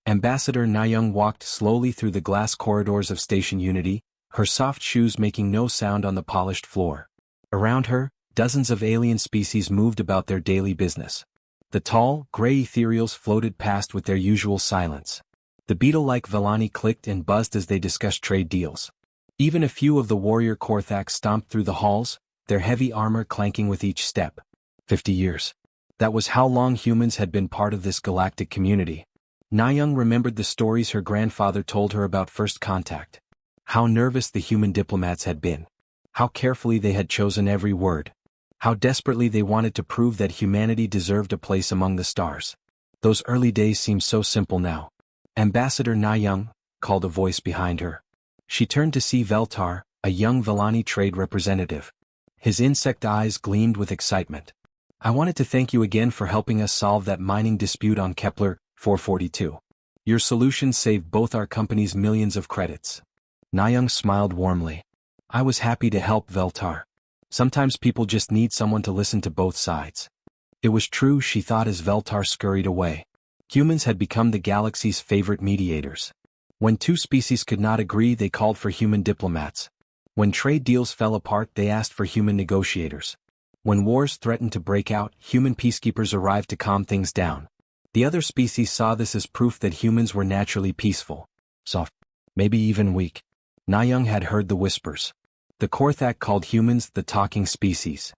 Ambassador Nayoung walked slowly through the glass corridors of Station Unity, her soft shoes making no sound on the polished floor. Around her, dozens of alien species moved about their daily business. The tall, gray ethereals floated past with their usual silence. The beetle-like Vellani clicked and buzzed as they discussed trade deals. Even a few of the warrior Korthak stomped through the halls, their heavy armor clanking with each step. 50 years. That was how long humans had been part of this galactic community. Nayoung remembered the stories her grandfather told her about first contact. How nervous the human diplomats had been. How carefully they had chosen every word. How desperately they wanted to prove that humanity deserved a place among the stars. Those early days seemed so simple now. Ambassador Nayoung, called a voice behind her. She turned to see Veltar, a young Vellani trade representative. His insect eyes gleamed with excitement. I wanted to thank you again for helping us solve that mining dispute on Kepler 442. Your solution saved both our companies millions of credits. Nayoung smiled warmly. I was happy to help, Veltar. Sometimes people just need someone to listen to both sides. It was true, she thought as Veltar scurried away. Humans had become the galaxy's favorite mediators. When two species could not agree, they called for human diplomats. When trade deals fell apart, they asked for human negotiators. When wars threatened to break out, human peacekeepers arrived to calm things down. The other species saw this as proof that humans were naturally peaceful. Soft. Maybe even weak. Nayoung had heard the whispers. The Korthak called humans the talking species.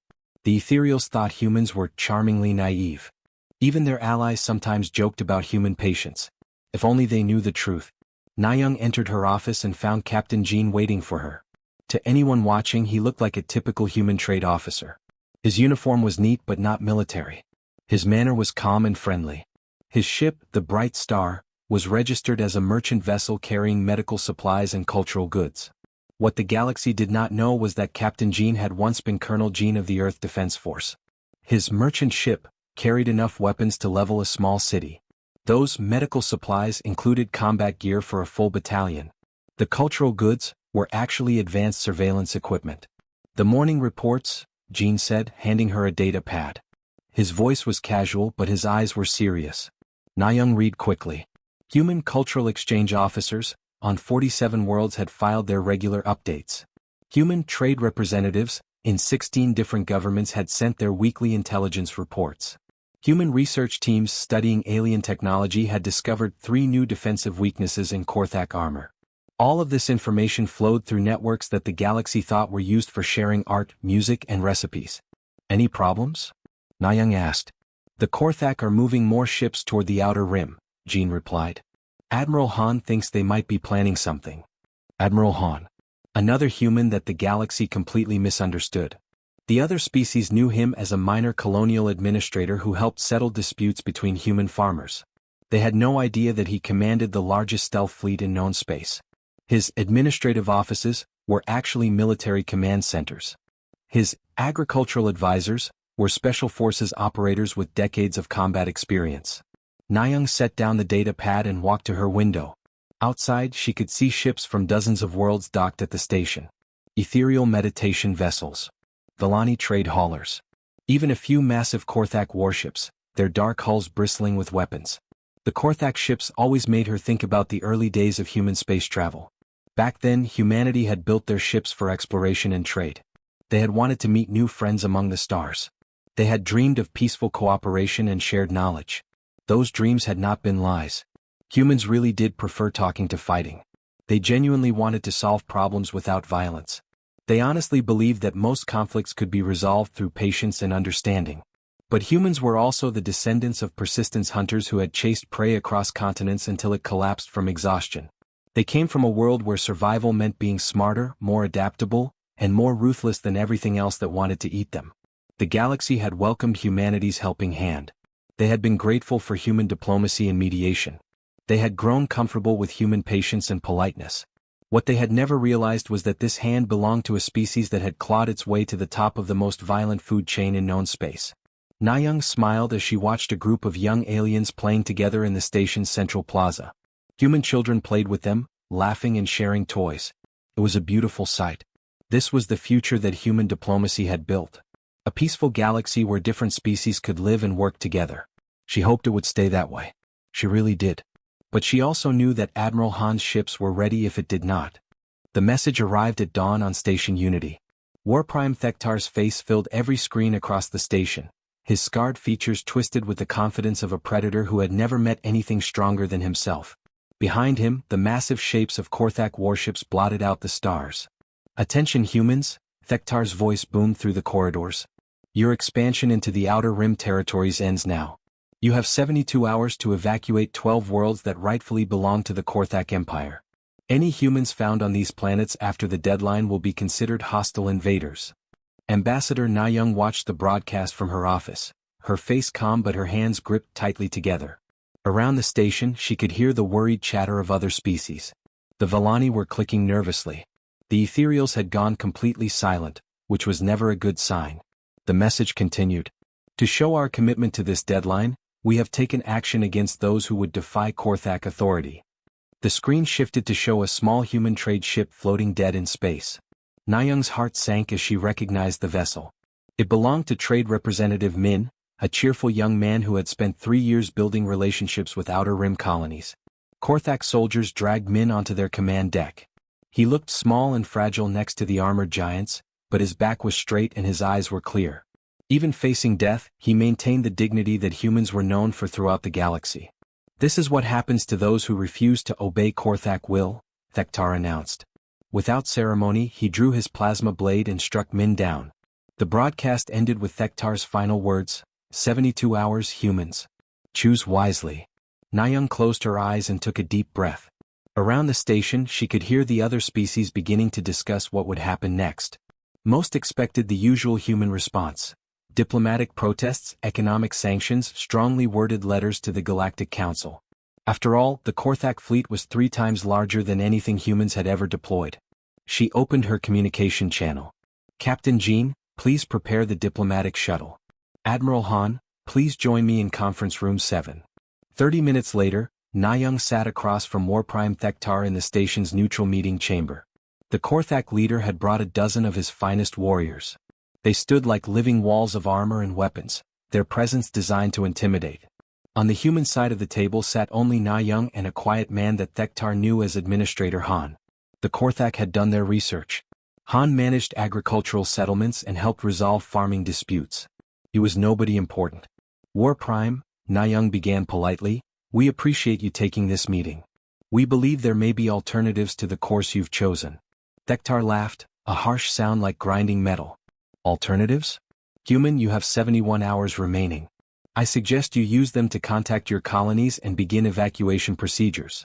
The ethereals thought humans were charmingly naive. Even their allies sometimes joked about human patience. If only they knew the truth. Nayoung entered her office and found Captain Jean waiting for her. To anyone watching, he looked like a typical human trade officer. His uniform was neat but not military. His manner was calm and friendly. His ship, the Bright Star, was registered as a merchant vessel carrying medical supplies and cultural goods. What the galaxy did not know was that Captain Jean had once been Colonel Jean of the Earth Defense Force. His merchant ship carried enough weapons to level a small city. Those medical supplies included combat gear for a full battalion. The cultural goods were actually advanced surveillance equipment. The morning reports, Jean said, handing her a data pad. His voice was casual but his eyes were serious. Nayoung read quickly. Human cultural exchange officers on 47 worlds had filed their regular updates. Human trade representatives in 16 different governments had sent their weekly intelligence reports. Human research teams studying alien technology had discovered 3 new defensive weaknesses in Korthak armor. All of this information flowed through networks that the galaxy thought were used for sharing art, music, and recipes. Any problems? Nayoung asked. The Korthak are moving more ships toward the outer rim, Jean replied. Admiral Han thinks they might be planning something. Admiral Han. Another human that the galaxy completely misunderstood. The other species knew him as a minor colonial administrator who helped settle disputes between human farmers. They had no idea that he commanded the largest stealth fleet in known space. His administrative offices were actually military command centers. His agricultural advisors were special forces operators with decades of combat experience. Nayoung set down the data pad and walked to her window. Outside, she could see ships from dozens of worlds docked at the station. Ethereal meditation vessels. Vellani trade haulers. Even a few massive Korthak warships, their dark hulls bristling with weapons. The Korthak ships always made her think about the early days of human space travel. Back then, humanity had built their ships for exploration and trade. They had wanted to meet new friends among the stars. They had dreamed of peaceful cooperation and shared knowledge. Those dreams had not been lies. Humans really did prefer talking to fighting. They genuinely wanted to solve problems without violence. They honestly believed that most conflicts could be resolved through patience and understanding. But humans were also the descendants of persistence hunters who had chased prey across continents until it collapsed from exhaustion. They came from a world where survival meant being smarter, more adaptable, and more ruthless than everything else that wanted to eat them. The galaxy had welcomed humanity's helping hand. They had been grateful for human diplomacy and mediation. They had grown comfortable with human patience and politeness. What they had never realized was that this hand belonged to a species that had clawed its way to the top of the most violent food chain in known space. Nayoung smiled as she watched a group of young aliens playing together in the station's central plaza. Human children played with them, laughing and sharing toys. It was a beautiful sight. This was the future that human diplomacy had built. A peaceful galaxy where different species could live and work together. She hoped it would stay that way. She really did. But she also knew that Admiral Han's ships were ready if it did not. The message arrived at dawn on Station Unity. War Prime Thektar's face filled every screen across the station, his scarred features twisted with the confidence of a predator who had never met anything stronger than himself. Behind him, the massive shapes of Korthak warships blotted out the stars. "Attention humans," Thektar's voice boomed through the corridors. "Your expansion into the Outer Rim territories ends now. You have 72 hours to evacuate 12 worlds that rightfully belong to the Korthak Empire. Any humans found on these planets after the deadline will be considered hostile invaders." Ambassador Na-young watched the broadcast from her office, her face calm but her hands gripped tightly together. Around the station she could hear the worried chatter of other species. The Vellani were clicking nervously. The ethereals had gone completely silent, which was never a good sign. The message continued. "To show our commitment to this deadline, we have taken action against those who would defy Korthak authority." The screen shifted to show a small human trade ship floating dead in space. Na-young's heart sank as she recognized the vessel. It belonged to Trade Representative Min, a cheerful young man who had spent 3 years building relationships with Outer Rim colonies. Korthak soldiers dragged Min onto their command deck. He looked small and fragile next to the armored giants, but his back was straight and his eyes were clear. Even facing death, he maintained the dignity that humans were known for throughout the galaxy. "This is what happens to those who refuse to obey Korthak will," Thektar announced. Without ceremony, he drew his plasma blade and struck Min down. The broadcast ended with Thektar's final words, 72 hours humans. Choose wisely." Na-young closed her eyes and took a deep breath. Around the station she could hear the other species beginning to discuss what would happen next. Most expected the usual human response. Diplomatic protests, economic sanctions, strongly worded letters to the Galactic Council. After all, the Korthak fleet was 3 times larger than anything humans had ever deployed. She opened her communication channel. "Captain Jean, please prepare the diplomatic shuttle. Admiral Han, please join me in conference room 7. 30 minutes later, Na-young sat across from War Prime Thektar in the station's neutral meeting chamber. The Korthak leader had brought a dozen of his finest warriors. They stood like living walls of armor and weapons, their presence designed to intimidate. On the human side of the table sat only Na-young and a quiet man that Thektar knew as Administrator Han. The Korthak had done their research. Han managed agricultural settlements and helped resolve farming disputes. He was nobody important. "War Prime," Na-young began politely, "we appreciate you taking this meeting. We believe there may be alternatives to the course you've chosen." Thektar laughed, a harsh sound like grinding metal. "Alternatives? Human, you have 71 hours remaining. I suggest you use them to contact your colonies and begin evacuation procedures.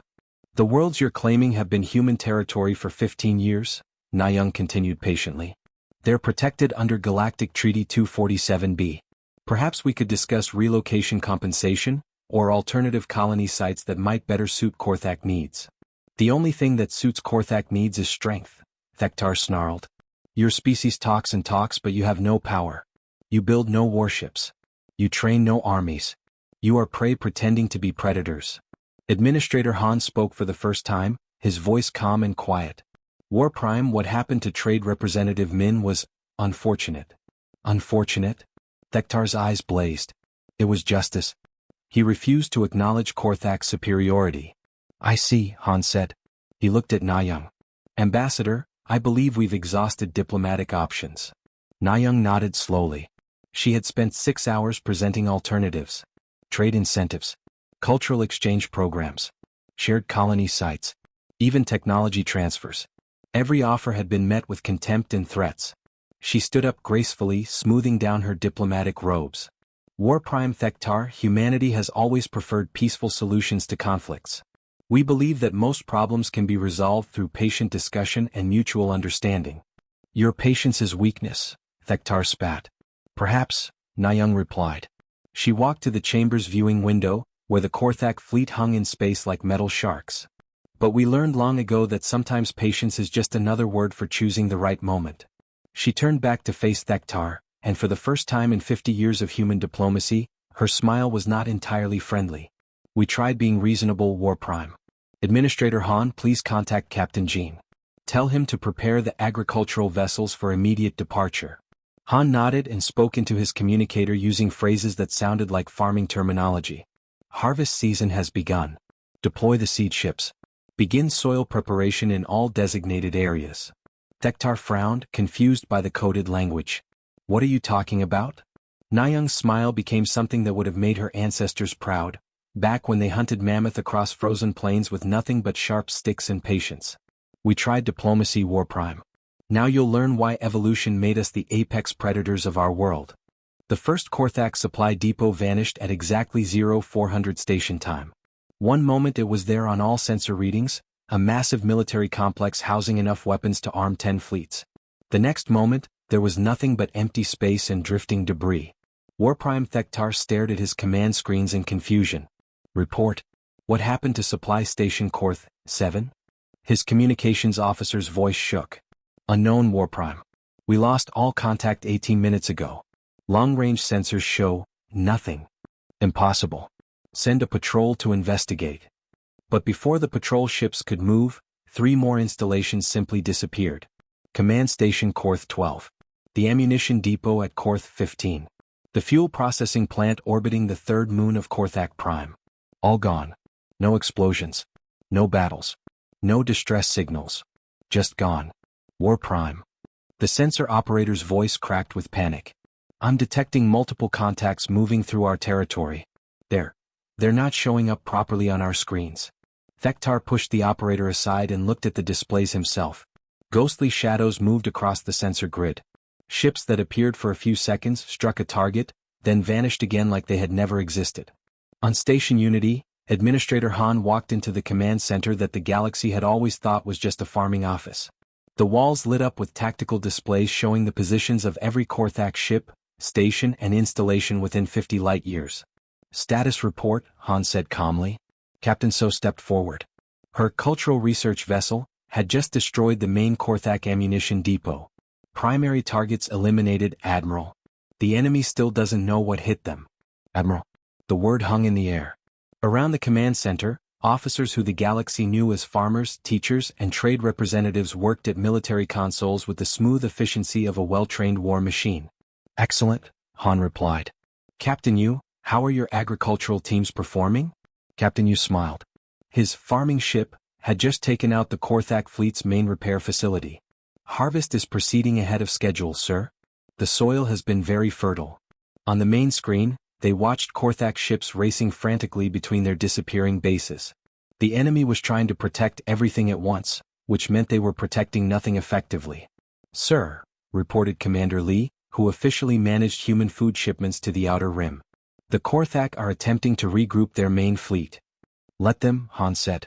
The worlds you're claiming have been human territory for 15 years, Na-young continued patiently. They're protected under Galactic Treaty 247b. Perhaps we could discuss relocation compensation, or alternative colony sites that might better suit Korthak needs. The only thing that suits Korthak needs is strength, Thektar snarled. Your species talks and talks but you have no power. You build no warships. You train no armies. You are prey pretending to be predators. Administrator Han spoke for the first time, his voice calm and quiet. War Prime, what happened to Trade Representative Min was unfortunate. Unfortunate? Thektar's eyes blazed. It was justice. He refused to acknowledge Korthak's superiority. I see, Han said. He looked at Na-young. Ambassador, I believe we've exhausted diplomatic options. Na-young nodded slowly. She had spent 6 hours presenting alternatives. Trade incentives. Cultural exchange programs. Shared colony sites. Even technology transfers. Every offer had been met with contempt and threats. She stood up gracefully, smoothing down her diplomatic robes. War Prime Thektar, humanity has always preferred peaceful solutions to conflicts. We believe that most problems can be resolved through patient discussion and mutual understanding. Your patience is weakness, Thektar spat. Perhaps, Na-young replied. She walked to the chamber's viewing window, where the Korthak fleet hung in space like metal sharks. But we learned long ago that sometimes patience is just another word for choosing the right moment. She turned back to face Thektar, and for the first time in 50 years of human diplomacy, her smile was not entirely friendly. We tried being reasonable, War Prime. Administrator Han, please contact Captain Jean. Tell him to prepare the agricultural vessels for immediate departure. Han nodded and spoke into his communicator using phrases that sounded like farming terminology. Harvest season has begun. Deploy the seed ships. Begin soil preparation in all designated areas. Thektar frowned, confused by the coded language. What are you talking about? Nayung's smile became something that would have made her ancestors proud, back when they hunted mammoth across frozen plains with nothing but sharp sticks and patience. We tried diplomacy, Warprime. Now you'll learn why evolution made us the apex predators of our world. The first Korthak supply depot vanished at exactly 0400 station time. One moment it was there on all sensor readings, a massive military complex housing enough weapons to arm 10 fleets. The next moment, there was nothing but empty space and drifting debris. Warprime Thektar stared at his command screens in confusion. Report. What happened to Supply Station Korth 7? His communications officer's voice shook. Unknown, Warprime. We lost all contact 18 minutes ago. Long-range sensors show nothing. Impossible. Send a patrol to investigate. But before the patrol ships could move, 3 more installations simply disappeared. Command Station Korth 12. The ammunition depot at Korth 15. The fuel processing plant orbiting the third moon of Korthak Prime. All gone. No explosions. No battles. No distress signals. Just gone. Warprime. The sensor operator's voice cracked with panic. I'm detecting multiple contacts moving through our territory. They're not showing up properly on our screens. Thektar pushed the operator aside and looked at the displays himself. Ghostly shadows moved across the sensor grid. Ships that appeared for a few seconds struck a target, then vanished again like they had never existed. On Station Unity, Administrator Han walked into the command center that the galaxy had always thought was just a farming office. The walls lit up with tactical displays showing the positions of every Korthak ship, station and installation within 50 light-years. Status report, Han said calmly. Captain So stepped forward. Her cultural research vessel had just destroyed the main Korthak ammunition depot. Primary targets eliminated, Admiral. The enemy still doesn't know what hit them. Admiral. The word hung in the air. Around the command center, officers who the galaxy knew as farmers, teachers, and trade representatives worked at military consoles with the smooth efficiency of a well-trained war machine. Excellent, Han replied. Captain Yu, how are your agricultural teams performing? Captain Yu smiled. His farming ship had just taken out the Korthak fleet's main repair facility. Harvest is proceeding ahead of schedule, sir. The soil has been very fertile. On the main screen, they watched Korthak ships racing frantically between their disappearing bases. The enemy was trying to protect everything at once, which meant they were protecting nothing effectively. Sir, reported Commander Lee, who officially managed human food shipments to the Outer Rim. The Korthak are attempting to regroup their main fleet. Let them, Han said.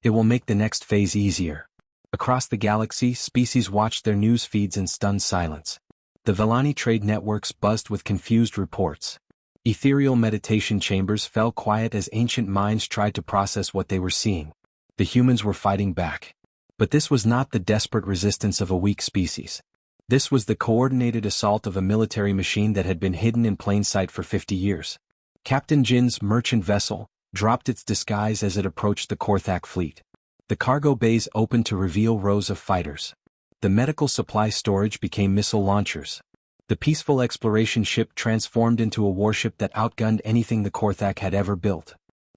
It will make the next phase easier. Across the galaxy, species watched their news feeds in stunned silence. The Vellani trade networks buzzed with confused reports. Ethereal meditation chambers fell quiet as ancient minds tried to process what they were seeing. The humans were fighting back. But this was not the desperate resistance of a weak species. This was the coordinated assault of a military machine that had been hidden in plain sight for 50 years. Captain Jin's merchant vessel dropped its disguise as it approached the Korthak fleet. The cargo bays opened to reveal rows of fighters. The medical supply storage became missile launchers. The peaceful exploration ship transformed into a warship that outgunned anything the Korthak had ever built.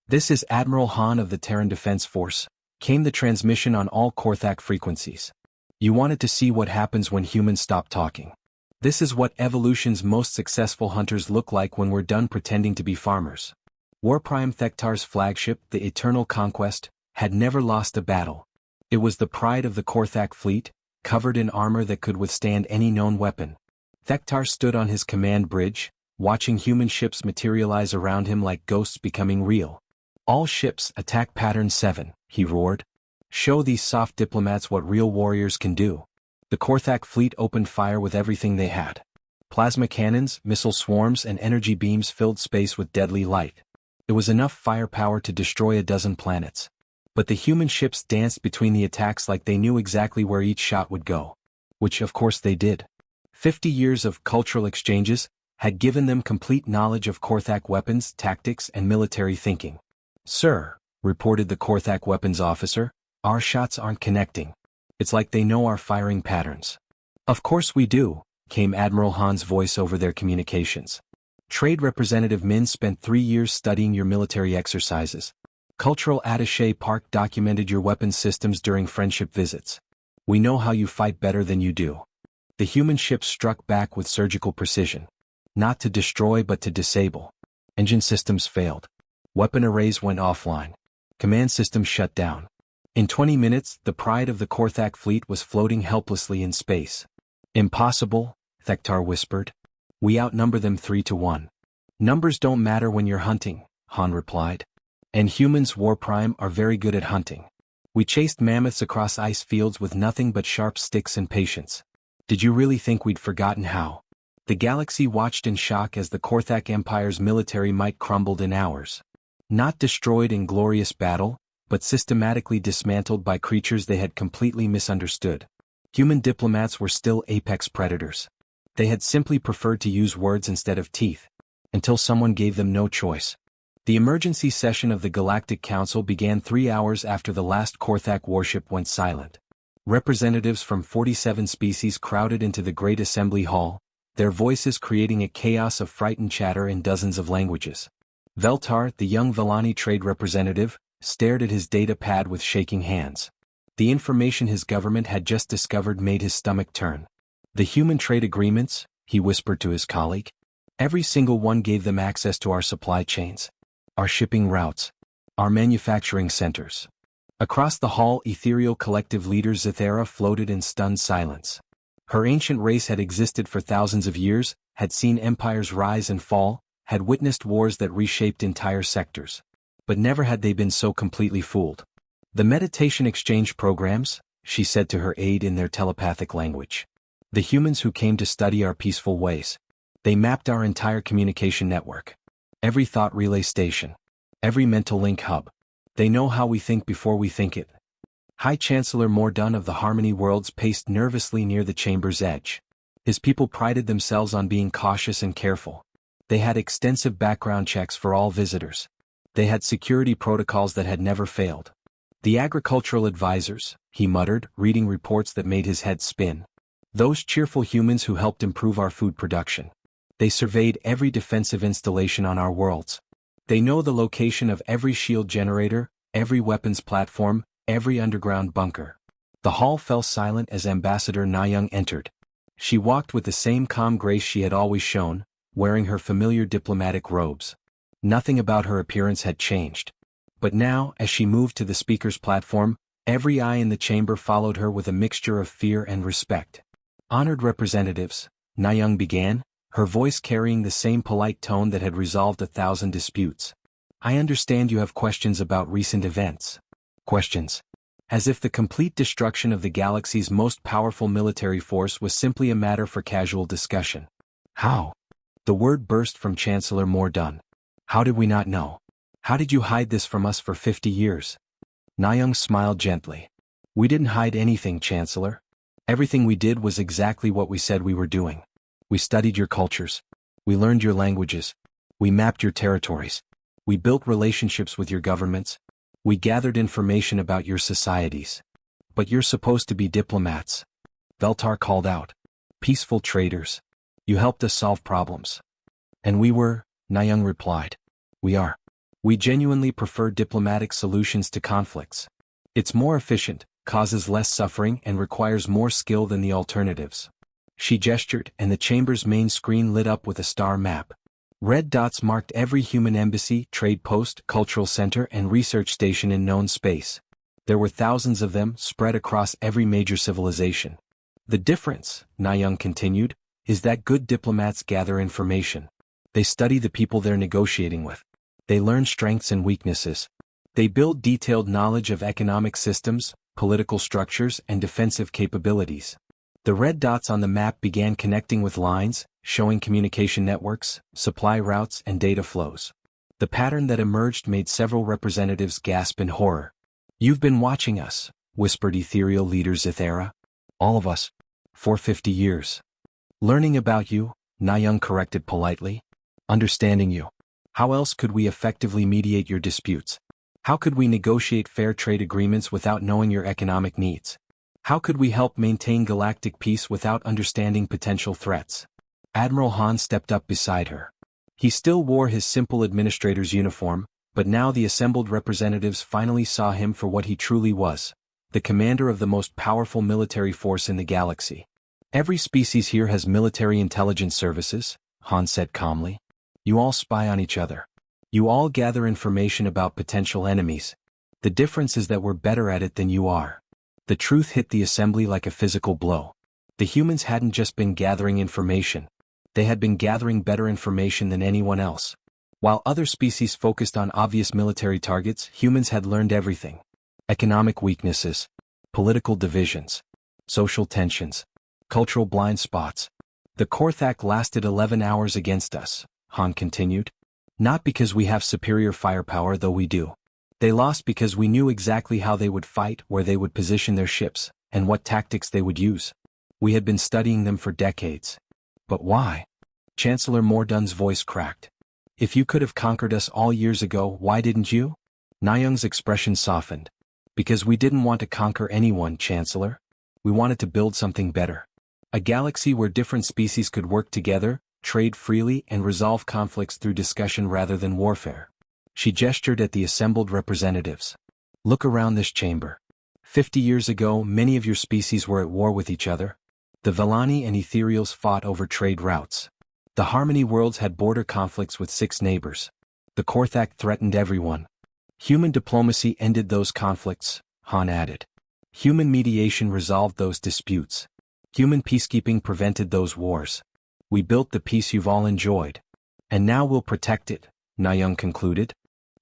This is Admiral Han of the Terran Defense Force, came the transmission on all Korthak frequencies. You wanted to see what happens when humans stop talking. This is what evolution's most successful hunters look like when we're done pretending to be farmers. Warprime Thektar's flagship, the Eternal Conquest, had never lost a battle. It was the pride of the Korthak fleet, covered in armor that could withstand any known weapon. Thektar stood on his command bridge, watching human ships materialize around him like ghosts becoming real. All ships, attack pattern 7, he roared. Show these soft diplomats what real warriors can do. The Korthak fleet opened fire with everything they had. Plasma cannons, missile swarms, and energy beams filled space with deadly light. It was enough firepower to destroy a dozen planets. But the human ships danced between the attacks like they knew exactly where each shot would go. Which of course they did. 50 years of cultural exchanges had given them complete knowledge of Korthak weapons, tactics, and military thinking. Sir, reported the Korthak weapons officer, our shots aren't connecting. It's like they know our firing patterns. Of course we do, came Admiral Han's voice over their communications. Trade Representative Min spent 3 years studying your military exercises. Cultural attaché Park documented your weapons systems during friendship visits. We know how you fight better than you do. The human ship struck back with surgical precision. Not to destroy but to disable. Engine systems failed. Weapon arrays went offline. Command systems shut down. In 20 minutes, the pride of the Korthak fleet was floating helplessly in space. Impossible, Thektar whispered. We outnumber them 3-1. Numbers don't matter when you're hunting, Han replied. And humans, War Prime, are very good at hunting. We chased mammoths across ice fields with nothing but sharp sticks and patience. Did you really think we'd forgotten how? The galaxy watched in shock as the Korthak Empire's military might crumbled in hours. Not destroyed in glorious battle, but systematically dismantled by creatures they had completely misunderstood. Human diplomats were still apex predators. They had simply preferred to use words instead of teeth, until someone gave them no choice. The emergency session of the Galactic Council began 3 hours after the last Korthak warship went silent. Representatives from 47 species crowded into the Great Assembly Hall, their voices creating a chaos of frightened chatter in dozens of languages. Veltar, the young Vellani trade representative, stared at his data pad with shaking hands. The information his government had just discovered made his stomach turn. The human trade agreements, he whispered to his colleague. Every single one gave them access to our supply chains, our shipping routes, our manufacturing centers. Across the hall, ethereal collective leader Zithera floated in stunned silence. Her ancient race had existed for thousands of years, had seen empires rise and fall, had witnessed wars that reshaped entire sectors. But never had they been so completely fooled. The meditation exchange programs, she said to her aide in their telepathic language. The humans who came to study our peaceful ways. They mapped our entire communication network. Every thought relay station. Every mental link hub. They know how we think before we think it. High Chancellor Mordun of the Harmony Worlds paced nervously near the chamber's edge. His people prided themselves on being cautious and careful. They had extensive background checks for all visitors. They had security protocols that had never failed. The agricultural advisors, he muttered, reading reports that made his head spin. Those cheerful humans who helped improve our food production. They surveyed every defensive installation on our worlds. They know the location of every shield generator, every weapons platform, every underground bunker. The hall fell silent as Ambassador Nayang entered. She walked with the same calm grace she had always shown, wearing her familiar diplomatic robes. Nothing about her appearance had changed. But now, as she moved to the speaker's platform, every eye in the chamber followed her with a mixture of fear and respect. Honored representatives, Nayang began, her voice carrying the same polite tone that had resolved 1,000 disputes. I understand you have questions about recent events. Questions. As if the complete destruction of the galaxy's most powerful military force was simply a matter for casual discussion. How? The word burst from Chancellor Mordun. How did we not know? How did you hide this from us for 50 years? Nayang smiled gently. We didn't hide anything, Chancellor. Everything we did was exactly what we said we were doing. We studied your cultures. We learned your languages. We mapped your territories. We built relationships with your governments. We gathered information about your societies. But you're supposed to be diplomats. Veltar called out. Peaceful traders. You helped us solve problems. And we were, Nayang replied. We are. We genuinely prefer diplomatic solutions to conflicts. It's more efficient, causes less suffering and requires more skill than the alternatives. She gestured and the chamber's main screen lit up with a star map. Red dots marked every human embassy, trade post, cultural center and research station in known space. There were thousands of them spread across every major civilization. The difference, Nayang continued, is that good diplomats gather information. They study the people they're negotiating with. They learn strengths and weaknesses. They build detailed knowledge of economic systems, political structures and defensive capabilities. The red dots on the map began connecting with lines, showing communication networks, supply routes and data flows. The pattern that emerged made several representatives gasp in horror. You've been watching us, whispered ethereal leader Zithera. All of us. For 50 years. Learning about you, Nayang corrected politely. Understanding you. How else could we effectively mediate your disputes? How could we negotiate fair trade agreements without knowing your economic needs? How could we help maintain galactic peace without understanding potential threats? Admiral Han stepped up beside her. He still wore his simple administrator's uniform, But now the assembled representatives finally saw him for what he truly was, the commander of the most powerful military force in the galaxy. Every species here has military intelligence services, Han said calmly. You all spy on each other. You all gather information about potential enemies. The difference is that we're better at it than you are. The truth hit the assembly like a physical blow. The humans hadn't just been gathering information. They had been gathering better information than anyone else. While other species focused on obvious military targets, humans had learned everything. Economic weaknesses, political divisions, social tensions, cultural blind spots. The Korthak lasted 11 hours against us, Han continued. Not because we have superior firepower, though we do. They lost because we knew exactly how they would fight, where they would position their ships, and what tactics they would use. We had been studying them for decades. But why? Chancellor Mordun's voice cracked. If you could have conquered us all years ago, why didn't you? Nayoung's expression softened. Because we didn't want to conquer anyone, Chancellor. We wanted to build something better. A galaxy where different species could work together, trade freely, and resolve conflicts through discussion rather than warfare. She gestured at the assembled representatives. Look around this chamber. 50 years ago, many of your species were at war with each other. The Vellani and Ethereals fought over trade routes. The Harmony worlds had border conflicts with 6 neighbors. The Korthak threatened everyone. Human diplomacy ended those conflicts, Han added. Human mediation resolved those disputes. Human peacekeeping prevented those wars. We built the peace you've all enjoyed. And now we'll protect it, Nayoung concluded.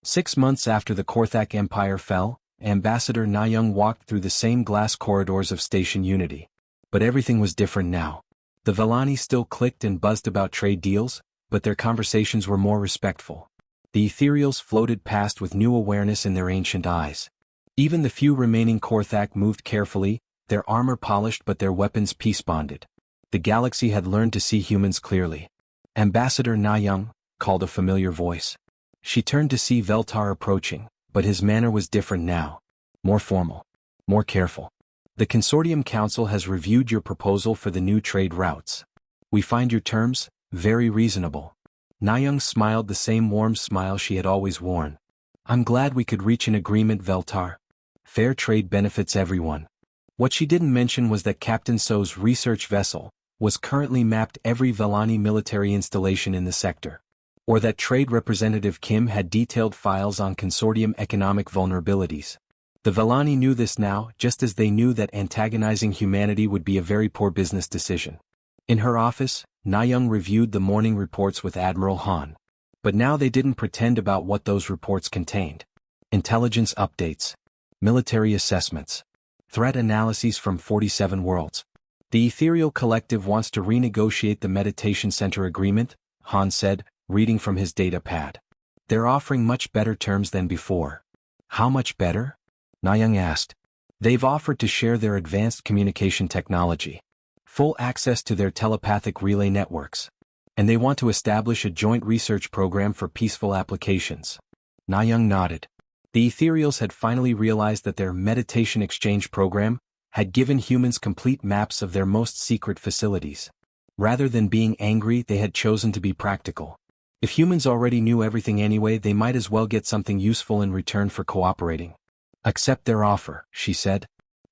6 months after the Korthak Empire fell, Ambassador Nayoung walked through the same glass corridors of Station Unity. But everything was different now. The Vellani still clicked and buzzed about trade deals, but their conversations were more respectful. The Ethereals floated past with new awareness in their ancient eyes. Even the few remaining Korthak moved carefully, their armor polished but their weapons peace-bonded. The galaxy had learned to see humans clearly. Ambassador Nayoung, called a familiar voice. She turned to see Veltar approaching, but his manner was different now. More formal. More careful. The Consortium Council has reviewed your proposal for the new trade routes. We find your terms very reasonable. Nayoung smiled the same warm smile she had always worn. I'm glad we could reach an agreement, Veltar. Fair trade benefits everyone. What she didn't mention was that Captain So's research vessel was currently mapped every Vellani military installation in the sector. Or that Trade Representative Kim had detailed files on Consortium economic vulnerabilities. The Vellani knew this now, just as they knew that antagonizing humanity would be a very poor business decision. In her office, Nayoung reviewed the morning reports with Admiral Han. But now they didn't pretend about what those reports contained. Intelligence updates. Military assessments. Threat analyses from 47 worlds. The Ethereal Collective wants to renegotiate the Meditation Center agreement, Han said, reading from his data pad. They're offering much better terms than before. How much better? Nayoung asked. They've offered to share their advanced communication technology. Full access to their telepathic relay networks. And they want to establish a joint research program for peaceful applications. Nayoung nodded. The Ethereals had finally realized that their meditation exchange program had given humans complete maps of their most secret facilities. Rather than being angry, they had chosen to be practical. If humans already knew everything anyway, they might as well get something useful in return for cooperating. Accept their offer, she said.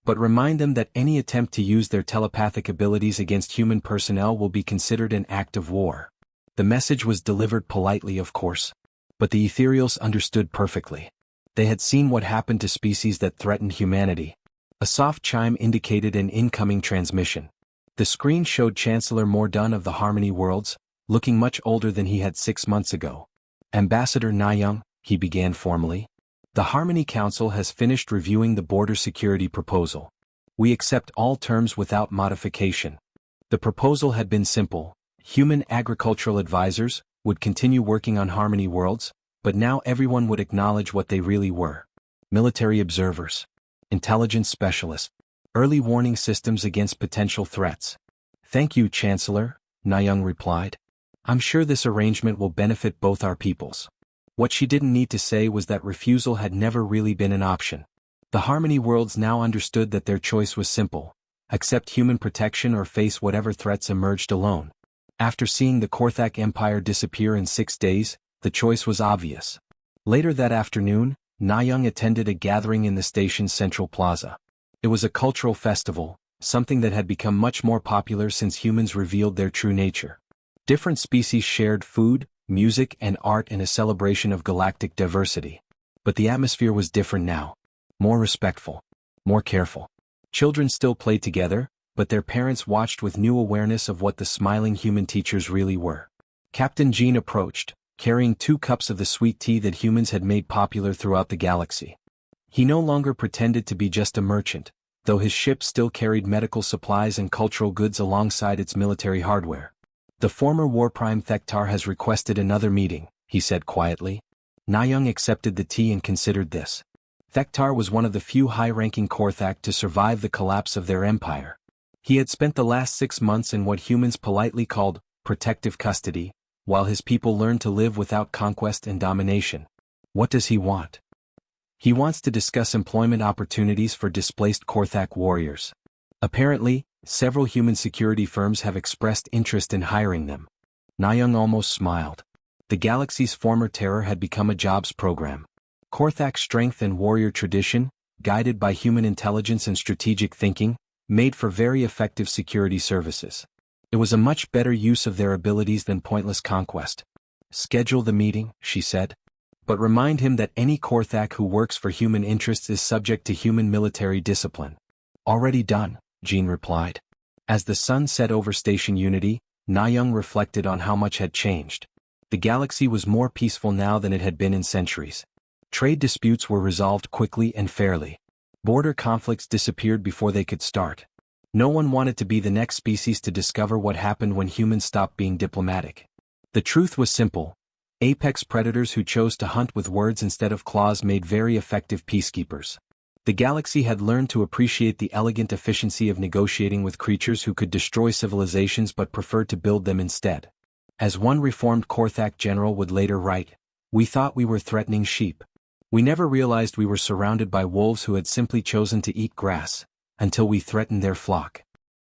But remind them that any attempt to use their telepathic abilities against human personnel will be considered an act of war. The message was delivered politely, of course. But the Ethereals understood perfectly. They had seen what happened to species that threatened humanity. A soft chime indicated an incoming transmission. The screen showed Chancellor Mordun of the Harmony Worlds, looking much older than he had 6 months ago. Ambassador Nayoung, he began formally. The Harmony Council has finished reviewing the border security proposal. We accept all terms without modification. The proposal had been simple. Human agricultural advisors would continue working on Harmony Worlds, but now everyone would acknowledge what they really were. Military observers. Intelligence specialists. Early warning systems against potential threats. Thank you, Chancellor, Nayoung replied. I'm sure this arrangement will benefit both our peoples. What she didn't need to say was that refusal had never really been an option. The Harmony Worlds now understood that their choice was simple. Accept human protection or face whatever threats emerged alone. After seeing the Korthak Empire disappear in 6 days, the choice was obvious. Later that afternoon, Na-young attended a gathering in the station's central plaza. It was a cultural festival, something that had become much more popular since humans revealed their true nature. Different species shared food, music, and art in a celebration of galactic diversity. But the atmosphere was different now. More respectful. More careful. Children still played together, but their parents watched with new awareness of what the smiling human teachers really were. Captain Jean approached, carrying 2 cups of the sweet tea that humans had made popular throughout the galaxy. He no longer pretended to be just a merchant, though his ship still carried medical supplies and cultural goods alongside its military hardware. The former War Prime Thektar has requested another meeting, he said quietly. Na-young accepted the tea and considered this. Thektar was one of the few high-ranking Korthak to survive the collapse of their empire. He had spent the last 6 months in what humans politely called protective custody, while his people learned to live without conquest and domination. What does he want? He wants to discuss employment opportunities for displaced Korthak warriors. Apparently, several human security firms have expressed interest in hiring them. Na-young almost smiled. The galaxy's former terror had become a jobs program. Korthak's strength and warrior tradition, guided by human intelligence and strategic thinking, made for very effective security services. It was a much better use of their abilities than pointless conquest. Schedule the meeting, she said. But remind him that any Korthak who works for human interests is subject to human military discipline. Already done, Jean replied. As the sun set over Station Unity, Na-young reflected on how much had changed. The galaxy was more peaceful now than it had been in centuries. Trade disputes were resolved quickly and fairly. Border conflicts disappeared before they could start. No one wanted to be the next species to discover what happened when humans stopped being diplomatic. The truth was simple. Apex predators who chose to hunt with words instead of claws made very effective peacekeepers. The galaxy had learned to appreciate the elegant efficiency of negotiating with creatures who could destroy civilizations but preferred to build them instead. As one reformed Korthak general would later write, "We thought we were threatening sheep. We never realized we were surrounded by wolves who had simply chosen to eat grass, until we threatened their flock."